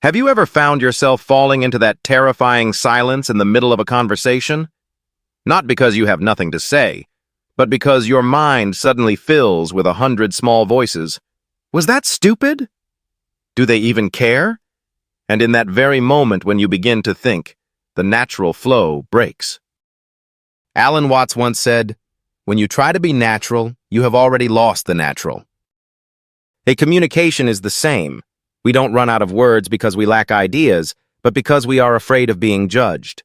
Have you ever found yourself falling into that terrifying silence in the middle of a conversation? Not because you have nothing to say, but because your mind suddenly fills with 100 small voices. Was that stupid? Do they even care? And in that very moment when you begin to think, the natural flow breaks. Alan Watts once said, "When you try to be natural, you have already lost the natural." A communication is the same. We don't run out of words because we lack ideas, but because we are afraid of being judged.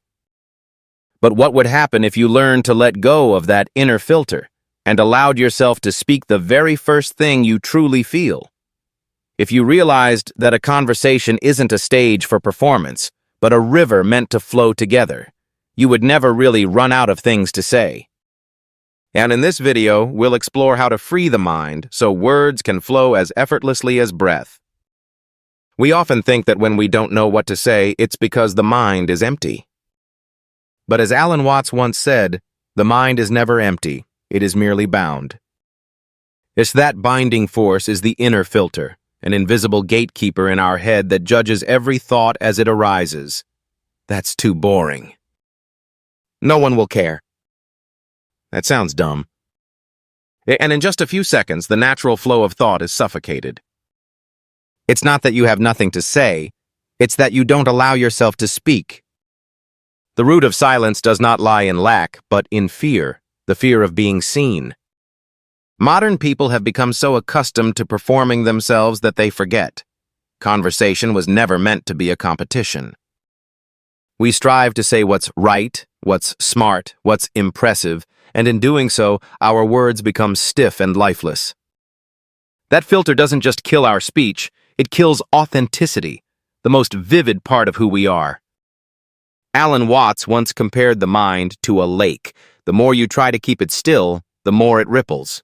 But what would happen if you learned to let go of that inner filter and allowed yourself to speak the very first thing you truly feel? If you realized that a conversation isn't a stage for performance, but a river meant to flow together, you would never really run out of things to say. And in this video, we'll explore how to free the mind so words can flow as effortlessly as breath. We often think that when we don't know what to say, it's because the mind is empty. But as Alan Watts once said, the mind is never empty, it is merely bound. It's that binding force is the inner filter, an invisible gatekeeper in our head that judges every thought as it arises. That's too boring. No one will care. That sounds dumb. And in just a few seconds, the natural flow of thought is suffocated. It's not that you have nothing to say, it's that you don't allow yourself to speak. The root of silence does not lie in lack, but in fear, the fear of being seen. Modern people have become so accustomed to performing themselves that they forget. Conversation was never meant to be a competition. We strive to say what's right, what's smart, what's impressive, and in doing so, our words become stiff and lifeless. That filter doesn't just kill our speech, it kills authenticity, the most vivid part of who we are. Alan Watts once compared the mind to a lake. The more you try to keep it still, the more it ripples.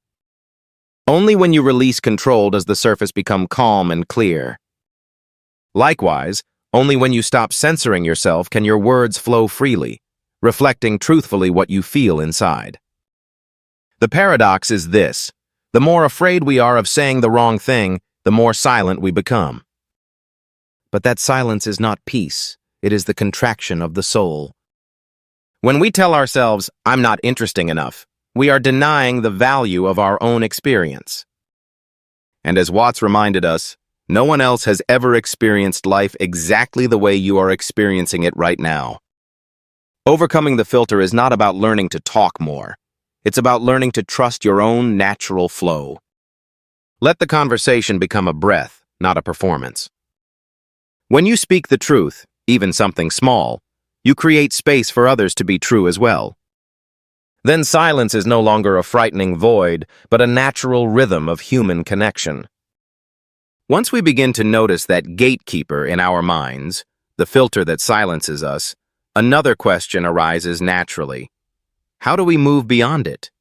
Only when you release control does the surface become calm and clear. Likewise, only when you stop censoring yourself can your words flow freely, reflecting truthfully what you feel inside. The paradox is this: the more afraid we are of saying the wrong thing, the more silent we become. But that silence is not peace, it is the contraction of the soul. When we tell ourselves, "I'm not interesting enough," we are denying the value of our own experience. And as Watts reminded us, no one else has ever experienced life exactly the way you are experiencing it right now. Overcoming the filter is not about learning to talk more. It's about learning to trust your own natural flow. Let the conversation become a breath, not a performance. When you speak the truth, even something small, you create space for others to be true as well. Then silence is no longer a frightening void, but a natural rhythm of human connection. Once we begin to notice that gatekeeper in our minds, the filter that silences us, another question arises naturally. How do we move beyond it?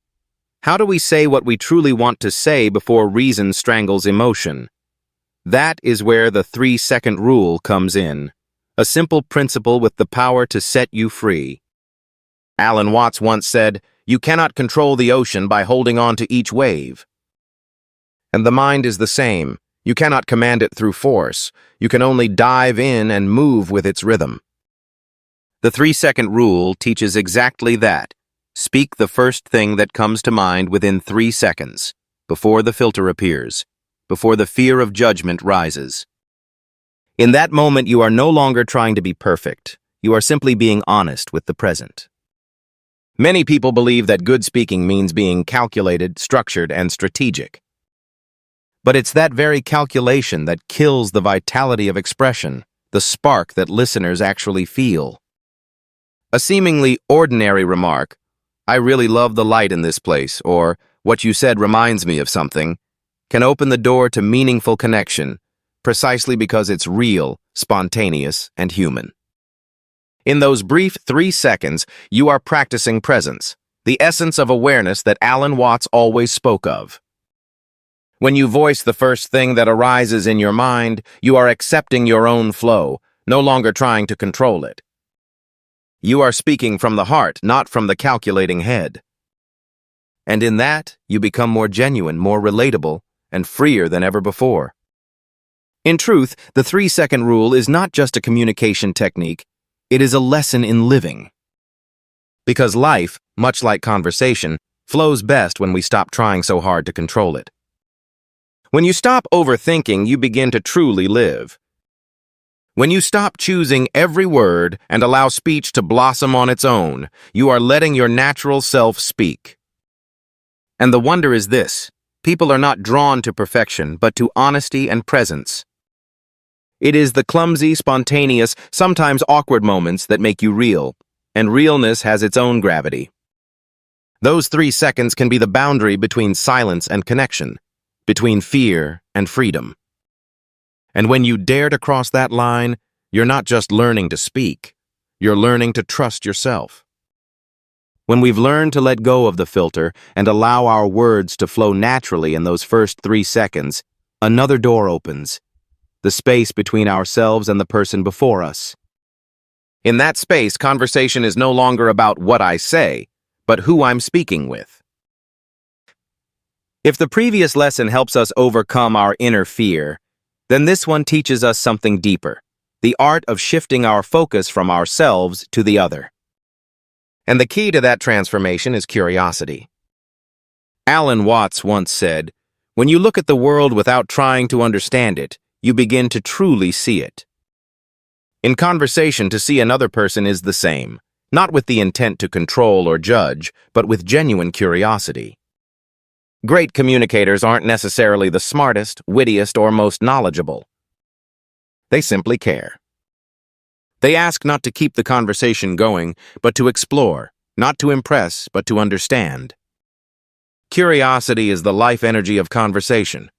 How do we say what we truly want to say before reason strangles emotion? That is where the 3-second rule comes in, a simple principle with the power to set you free. Alan Watts once said, "You cannot control the ocean by holding on to each wave." And the mind is the same. You cannot command it through force. You can only dive in and move with its rhythm. The 3-second rule teaches exactly that. Speak the first thing that comes to mind within 3 seconds, before the filter appears, before the fear of judgment rises. In that moment, you are no longer trying to be perfect. You are simply being honest with the present. Many people believe that good speaking means being calculated, structured, and strategic. But it's that very calculation that kills the vitality of expression, the spark that listeners actually feel. A seemingly ordinary remark, "I really love the light in this place," or "What you said reminds me of something," can open the door to meaningful connection, precisely because it's real, spontaneous, and human. In those brief 3 seconds, you are practicing presence, the essence of awareness that Alan Watts always spoke of. When you voice the first thing that arises in your mind, you are accepting your own flow, no longer trying to control it. You are speaking from the heart, not from the calculating head. And in that, you become more genuine, more relatable, and freer than ever before. In truth, the 3-second rule is not just a communication technique, it is a lesson in living. Because life, much like conversation, flows best when we stop trying so hard to control it. When you stop overthinking, you begin to truly live. When you stop choosing every word and allow speech to blossom on its own, you are letting your natural self speak. And the wonder is this: people are not drawn to perfection, but to honesty and presence. It is the clumsy, spontaneous, sometimes awkward moments that make you real, and realness has its own gravity. Those 3 seconds can be the boundary between silence and connection, between fear and freedom. And when you dare to cross that line, you're not just learning to speak, you're learning to trust yourself. When we've learned to let go of the filter and allow our words to flow naturally in those first 3 seconds, another door opens, the space between ourselves and the person before us. In that space, conversation is no longer about what I say, but who I'm speaking with. If the previous lesson helps us overcome our inner fear, then this one teaches us something deeper, the art of shifting our focus from ourselves to the other. And the key to that transformation is curiosity. Alan Watts once said, "When you look at the world without trying to understand it, you begin to truly see it." In conversation, to see another person is the same, not with the intent to control or judge, but with genuine curiosity. Great communicators aren't necessarily the smartest, wittiest, or most knowledgeable. They simply care. They ask not to keep the conversation going, but to explore, not to impress, but to understand. Curiosity is the life energy of conversation.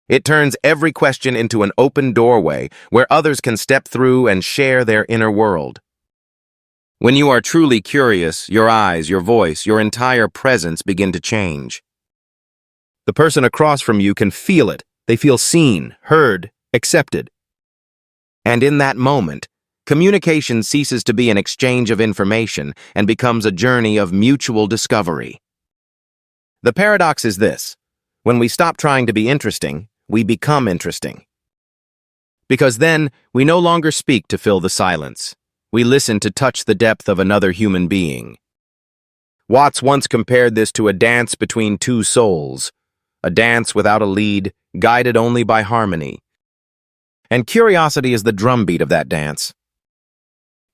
It turns every question into an open doorway where others can step through and share their inner world. When you are truly curious, your eyes, your voice, your entire presence begin to change. The person across from you can feel it. They feel seen, heard, accepted. And in that moment, communication ceases to be an exchange of information and becomes a journey of mutual discovery. The paradox is this: when we stop trying to be interesting, we become interesting. Because then, we no longer speak to fill the silence. We listen to touch the depth of another human being. Watts once compared this to a dance between two souls, a dance without a lead, guided only by harmony. And curiosity is the drumbeat of that dance.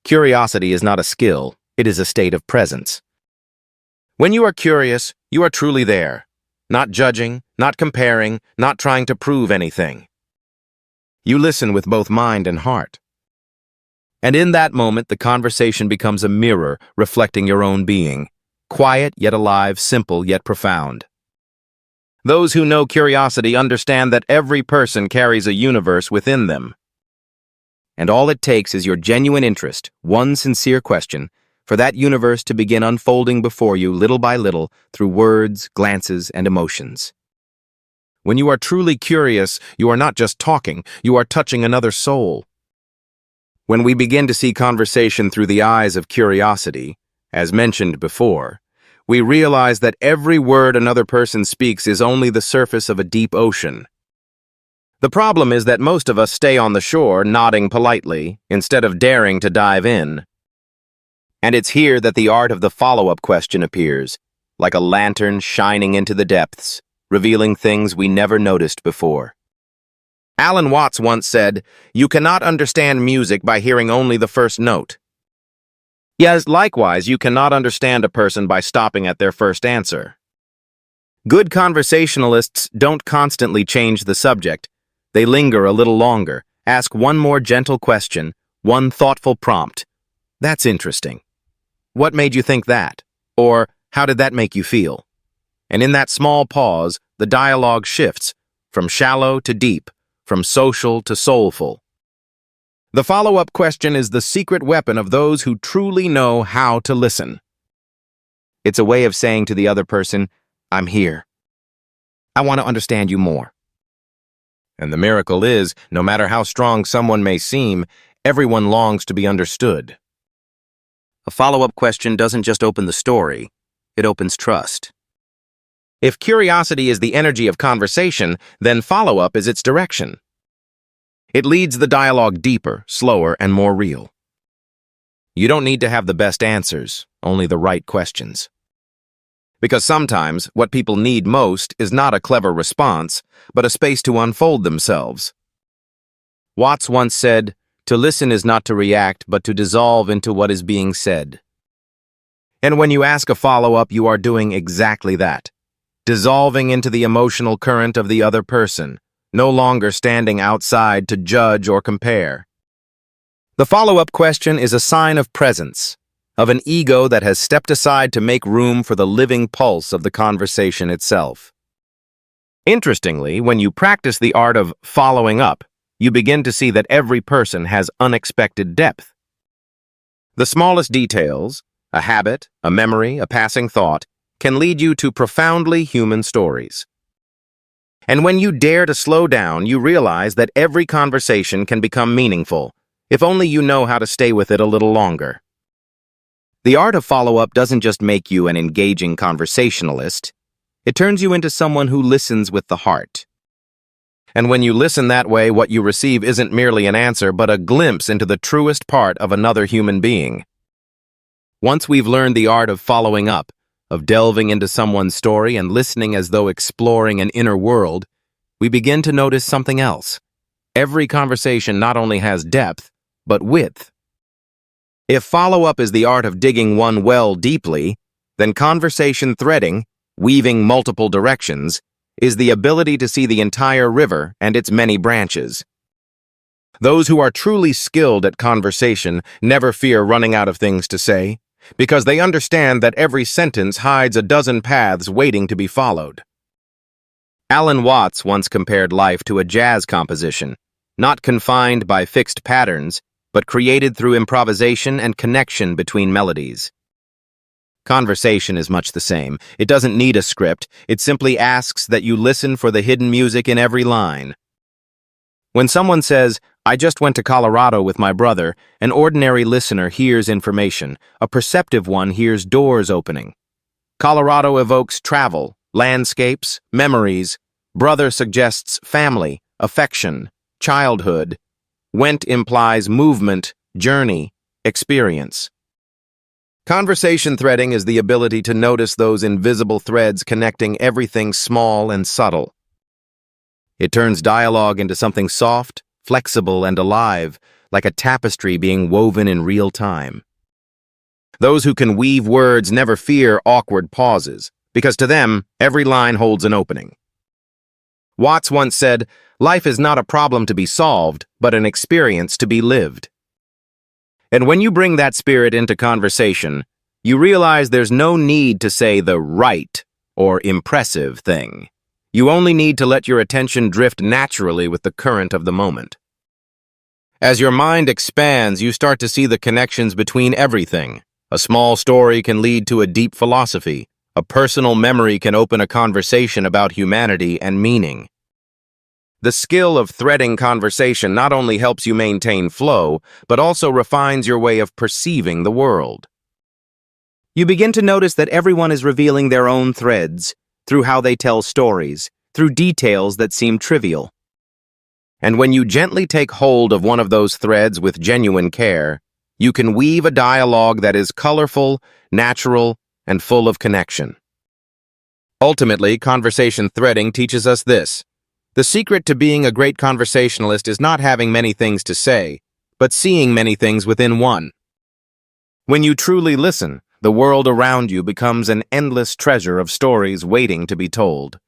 Curiosity is not a skill, it is a state of presence. When you are curious, you are truly there, not judging, not comparing, not trying to prove anything. You listen with both mind and heart. And in that moment, the conversation becomes a mirror reflecting your own being, quiet yet alive, simple yet profound. Those who know curiosity understand that every person carries a universe within them. And all it takes is your genuine interest, one sincere question, for that universe to begin unfolding before you little by little through words, glances, and emotions. When you are truly curious, you are not just talking, you are touching another soul. When we begin to see conversation through the eyes of curiosity, as mentioned before, we realize that every word another person speaks is only the surface of a deep ocean. The problem is that most of us stay on the shore, nodding politely, instead of daring to dive in. And it's here that the art of the follow-up question appears, like a lantern shining into the depths, revealing things we never noticed before. Alan Watts once said, "You cannot understand music by hearing only the first note." Yes, likewise, you cannot understand a person by stopping at their first answer. Good conversationalists don't constantly change the subject. They linger a little longer, ask one more gentle question, one thoughtful prompt. That's interesting. What made you think that? Or, how did that make you feel? And in that small pause, the dialogue shifts, from shallow to deep, from social to soulful. The follow-up question is the secret weapon of those who truly know how to listen. It's a way of saying to the other person, "I'm here. I want to understand you more." And the miracle is, no matter how strong someone may seem, everyone longs to be understood. A follow-up question doesn't just open the story, it opens trust. If curiosity is the energy of conversation, then follow-up is its direction. It leads the dialogue deeper, slower, and more real. You don't need to have the best answers, only the right questions. Because sometimes what people need most is not a clever response, but a space to unfold themselves. Watts once said, "To listen is not to react, but to dissolve into what is being said." And when you ask a follow-up, you are doing exactly that, dissolving into the emotional current of the other person, no longer standing outside to judge or compare. The follow-up question is a sign of presence, of an ego that has stepped aside to make room for the living pulse of the conversation itself. Interestingly, when you practice the art of following up, you begin to see that every person has unexpected depth. The smallest details, a habit, a memory, a passing thought, can lead you to profoundly human stories. And when you dare to slow down, you realize that every conversation can become meaningful, if only you know how to stay with it a little longer. The art of follow-up doesn't just make you an engaging conversationalist, it turns you into someone who listens with the heart. And when you listen that way, what you receive isn't merely an answer, but a glimpse into the truest part of another human being. Once we've learned the art of following up, of delving into someone's story and listening as though exploring an inner world, we begin to notice something else. Every conversation not only has depth, but width. If follow-up is the art of digging one well deeply, then conversation threading, weaving multiple directions, is the ability to see the entire river and its many branches. Those who are truly skilled at conversation never fear running out of things to say, because they understand that every sentence hides a dozen paths waiting to be followed. Alan Watts once compared life to a jazz composition, not confined by fixed patterns, but created through improvisation and connection between melodies. Conversation is much the same. It doesn't need a script. It simply asks that you listen for the hidden music in every line. When someone says, "I just went to Colorado with my brother," an ordinary listener hears information. A perceptive one hears doors opening. Colorado evokes travel, landscapes, memories. Brother suggests family, affection, childhood. Went implies movement, journey, experience. Conversation threading is the ability to notice those invisible threads connecting everything small and subtle. It turns dialogue into something soft, flexible, and alive, like a tapestry being woven in real time. Those who can weave words never fear awkward pauses, because to them, every line holds an opening. Watts once said, "Life is not a problem to be solved, but an experience to be lived." And when you bring that spirit into conversation, you realize there's no need to say the right or impressive thing. You only need to let your attention drift naturally with the current of the moment. As your mind expands, you start to see the connections between everything. A small story can lead to a deep philosophy. A personal memory can open a conversation about humanity and meaning. The skill of threading conversation not only helps you maintain flow, but also refines your way of perceiving the world. You begin to notice that everyone is revealing their own threads, through how they tell stories, through details that seem trivial. And when you gently take hold of one of those threads with genuine care, you can weave a dialogue that is colorful, natural, and full of connection. Ultimately, conversation threading teaches us this. The secret to being a great conversationalist is not having many things to say, but seeing many things within one. When you truly listen, the world around you becomes an endless treasure of stories waiting to be told.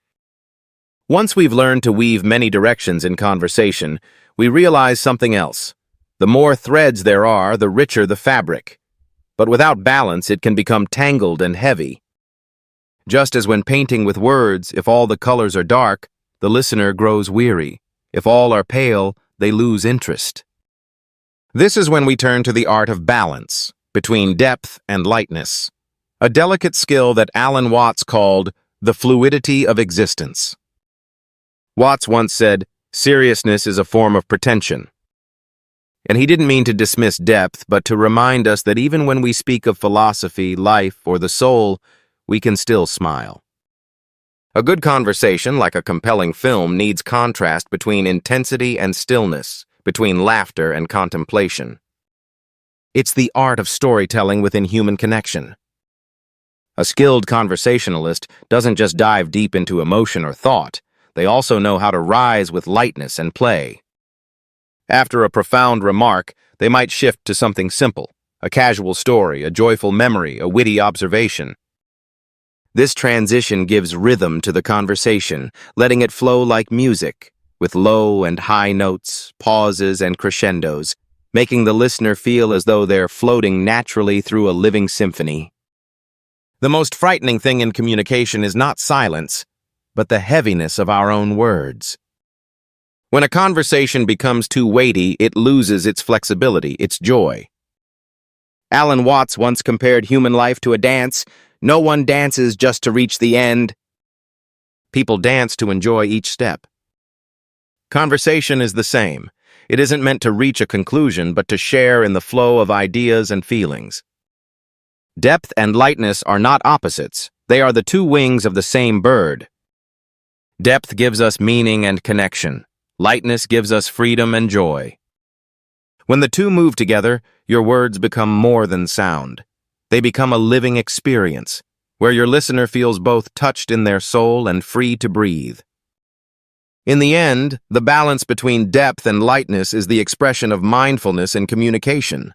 Once we've learned to weave many directions in conversation, we realize something else. The more threads there are, the richer the fabric. But without balance, it can become tangled and heavy. Just as when painting with words, if all the colors are dark, the listener grows weary. If all are pale, they lose interest. This is when we turn to the art of balance, between depth and lightness, a delicate skill that Alan Watts called the fluidity of existence. Watts once said, "Seriousness is a form of pretension." And he didn't mean to dismiss depth, but to remind us that even when we speak of philosophy, life, or the soul, we can still smile. A good conversation, like a compelling film, needs contrast between intensity and stillness, between laughter and contemplation. It's the art of storytelling within human connection. A skilled conversationalist doesn't just dive deep into emotion or thought, they also know how to rise with lightness and play. After a profound remark, they might shift to something simple, a casual story, a joyful memory, a witty observation. This transition gives rhythm to the conversation, letting it flow like music, with low and high notes, pauses, and crescendos, making the listener feel as though they're floating naturally through a living symphony. The most frightening thing in communication is not silence, but the heaviness of our own words. When a conversation becomes too weighty, it loses its flexibility, its joy. Alan Watts once compared human life to a dance. No one dances just to reach the end. People dance to enjoy each step. Conversation is the same. It isn't meant to reach a conclusion, but to share in the flow of ideas and feelings. Depth and lightness are not opposites. They are the two wings of the same bird. Depth gives us meaning and connection. Lightness gives us freedom and joy. When the two move together, your words become more than sound. They become a living experience, where your listener feels both touched in their soul and free to breathe. In the end, the balance between depth and lightness is the expression of mindfulness in communication.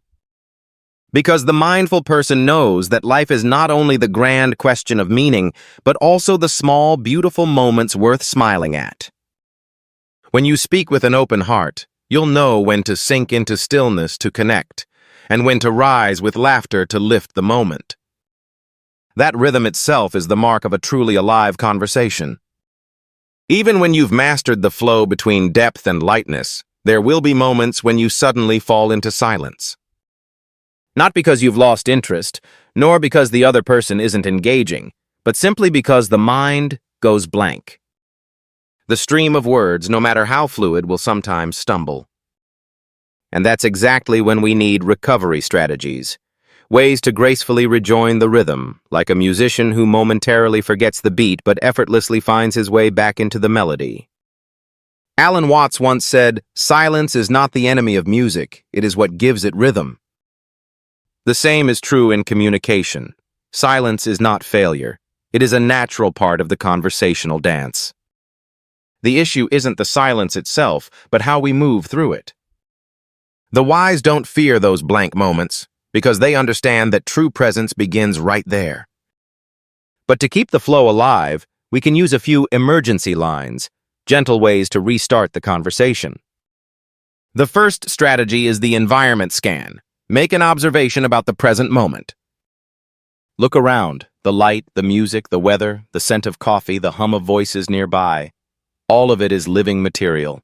Because the mindful person knows that life is not only the grand question of meaning, but also the small, beautiful moments worth smiling at. When you speak with an open heart, you'll know when to sink into stillness to connect, and when to rise with laughter to lift the moment. That rhythm itself is the mark of a truly alive conversation. Even when you've mastered the flow between depth and lightness, there will be moments when you suddenly fall into silence. Not because you've lost interest, nor because the other person isn't engaging, but simply because the mind goes blank. The stream of words, no matter how fluid, will sometimes stumble. And that's exactly when we need recovery strategies, ways to gracefully rejoin the rhythm, like a musician who momentarily forgets the beat but effortlessly finds his way back into the melody. Alan Watts once said, "Silence is not the enemy of music, it is what gives it rhythm." The same is true in communication. Silence is not failure. It is a natural part of the conversational dance. The issue isn't the silence itself, but how we move through it. The wise don't fear those blank moments, because they understand that true presence begins right there. But to keep the flow alive, we can use a few emergency lines, gentle ways to restart the conversation. The first strategy is the environment scan. Make an observation about the present moment. Look around, the light, the music, the weather, the scent of coffee, the hum of voices nearby. All of it is living material.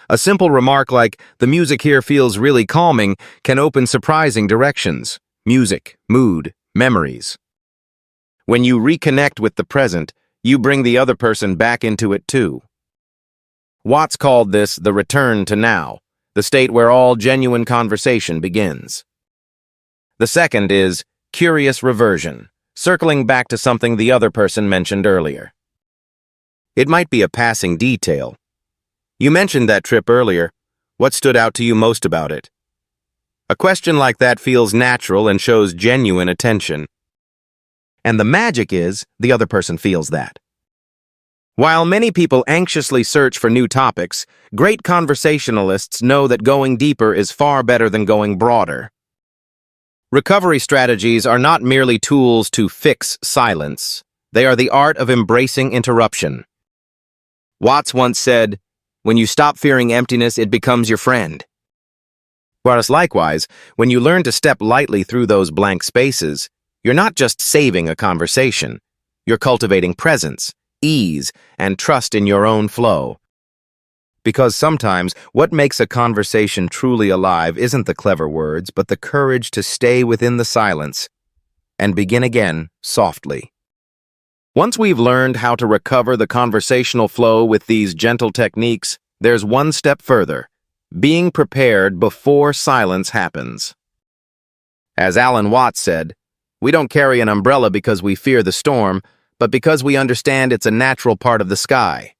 A simple remark like, "The music here feels really calming," can open surprising directions. Music, mood, memories. When you reconnect with the present, you bring the other person back into it too. Watts called this the return to now, the state where all genuine conversation begins. The second is curious reversion, circling back to something the other person mentioned earlier. It might be a passing detail. "You mentioned that trip earlier. What stood out to you most about it?" A question like that feels natural and shows genuine attention. And the magic is, the other person feels that. While many people anxiously search for new topics, great conversationalists know that going deeper is far better than going broader. Recovery strategies are not merely tools to fix silence. They are the art of embracing interruption. Watts once said, "When you stop fearing emptiness, it becomes your friend." Whereas likewise, when you learn to step lightly through those blank spaces, you're not just saving a conversation, you're cultivating presence, ease, and trust in your own flow. Because sometimes, what makes a conversation truly alive isn't the clever words, but the courage to stay within the silence and begin again softly. Once we've learned how to recover the conversational flow with these gentle techniques, there's one step further: being prepared before silence happens. As Alan Watts said, "We don't carry an umbrella because we fear the storm, but because we understand it's a natural part of the sky."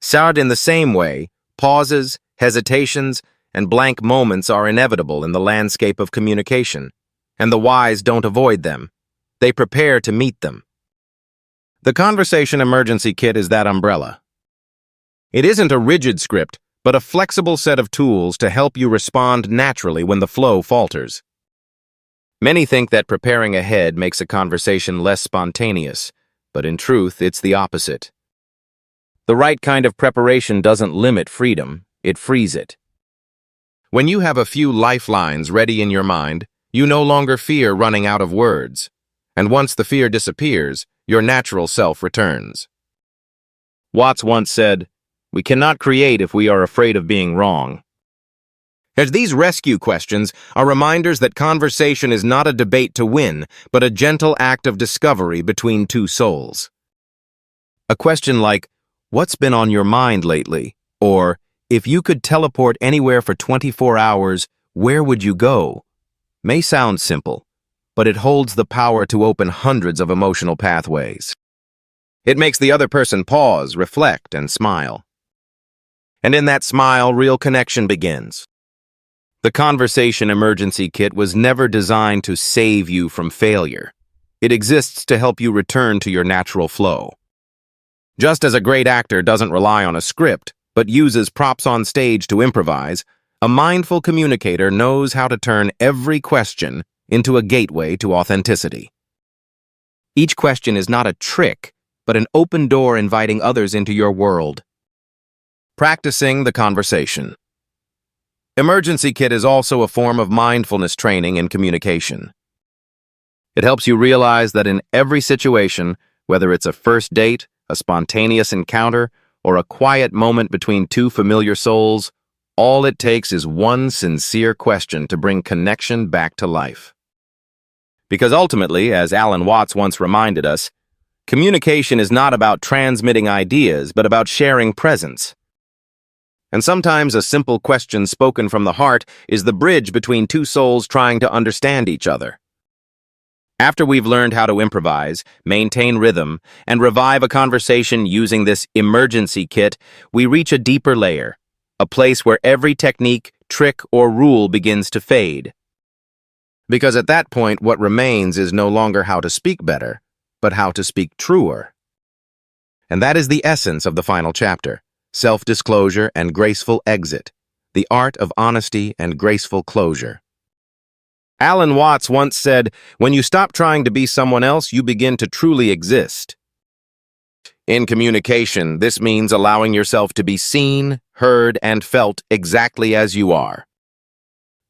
Sound in the same way, pauses, hesitations, and blank moments are inevitable in the landscape of communication, and the wise don't avoid them. They prepare to meet them. The Conversation Emergency Kit is that umbrella. It isn't a rigid script, but a flexible set of tools to help you respond naturally when the flow falters. Many think that preparing ahead makes a conversation less spontaneous, but in truth, it's the opposite. The right kind of preparation doesn't limit freedom, it frees it. When you have a few lifelines ready in your mind, you no longer fear running out of words. And once the fear disappears, your natural self returns. Watts once said, "We cannot create if we are afraid of being wrong." As these rescue questions are reminders that conversation is not a debate to win, but a gentle act of discovery between two souls. A question like, "What's been on your mind lately?" or, "If you could teleport anywhere for 24 hours, where would you go?" may sound simple, but it holds the power to open hundreds of emotional pathways. It makes the other person pause, reflect, and smile. And in that smile, real connection begins. The Conversation Emergency Kit was never designed to save you from failure. It exists to help you return to your natural flow. Just as a great actor doesn't rely on a script, but uses props on stage to improvise, a mindful communicator knows how to turn every question into a gateway to authenticity. Each question is not a trick, but an open door inviting others into your world. Practicing the conversation. Emergency Kit is also a form of mindfulness training in communication. It helps you realize that in every situation, whether it's a first date, a spontaneous encounter, or a quiet moment between two familiar souls, all it takes is one sincere question to bring connection back to life. Because ultimately, as Alan Watts once reminded us, communication is not about transmitting ideas, but about sharing presence. And sometimes a simple question spoken from the heart is the bridge between two souls trying to understand each other. After we've learned how to improvise, maintain rhythm, and revive a conversation using this emergency kit, we reach a deeper layer, a place where every technique, trick, or rule begins to fade. Because at that point, what remains is no longer how to speak better, but how to speak truer. And that is the essence of the final chapter, self-disclosure and graceful exit, the art of honesty and graceful closure. Alan Watts once said, "When you stop trying to be someone else, you begin to truly exist." In communication, this means allowing yourself to be seen, heard, and felt exactly as you are.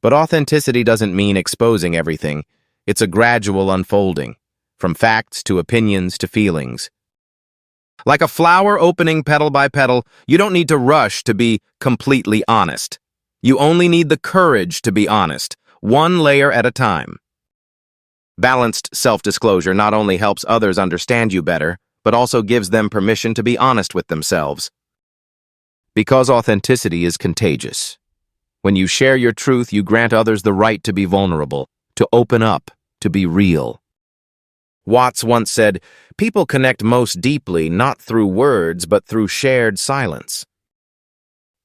But authenticity doesn't mean exposing everything. It's a gradual unfolding, from facts to opinions to feelings. Like a flower opening petal by petal, you don't need to rush to be completely honest. You only need the courage to be honest, one layer at a time. Balanced self-disclosure not only helps others understand you better, but also gives them permission to be honest with themselves. Because authenticity is contagious. When you share your truth, you grant others the right to be vulnerable, to open up, to be real. Watts once said, "People connect most deeply not through words, but through shared silence."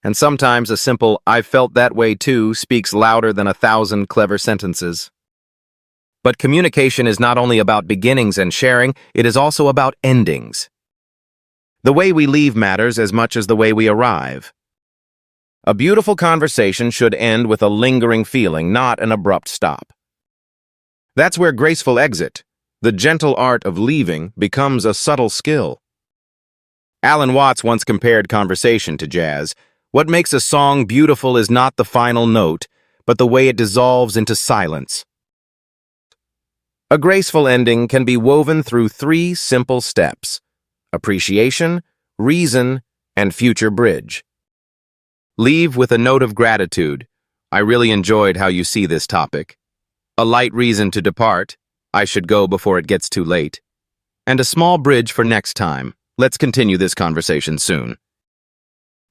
And sometimes a simple, "I've felt that way too," speaks louder than 1,000 clever sentences. But communication is not only about beginnings and sharing, it is also about endings. The way we leave matters as much as the way we arrive. A beautiful conversation should end with a lingering feeling, not an abrupt stop. That's where graceful exit, the gentle art of leaving, becomes a subtle skill. Alan Watts once compared conversation to jazz. What makes a song beautiful is not the final note, but the way it dissolves into silence. A graceful ending can be woven through 3 simple steps: appreciation, reason, and future bridge. Leave with a note of gratitude. "I really enjoyed how you see this topic." A light reason to depart. "I should go before it gets too late." And a small bridge for next time. "Let's continue this conversation soon."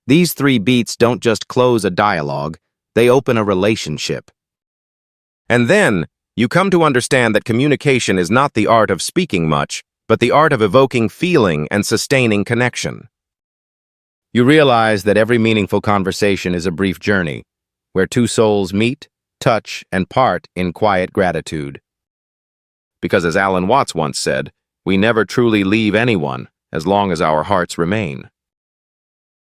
These 3 beats don't just close a dialogue, they open a relationship. And then, you come to understand that communication is not the art of speaking much, but the art of evoking feeling and sustaining connection. You realize that every meaningful conversation is a brief journey, where two souls meet, touch, and part in quiet gratitude. Because as Alan Watts once said, we never truly leave anyone as long as our hearts remain.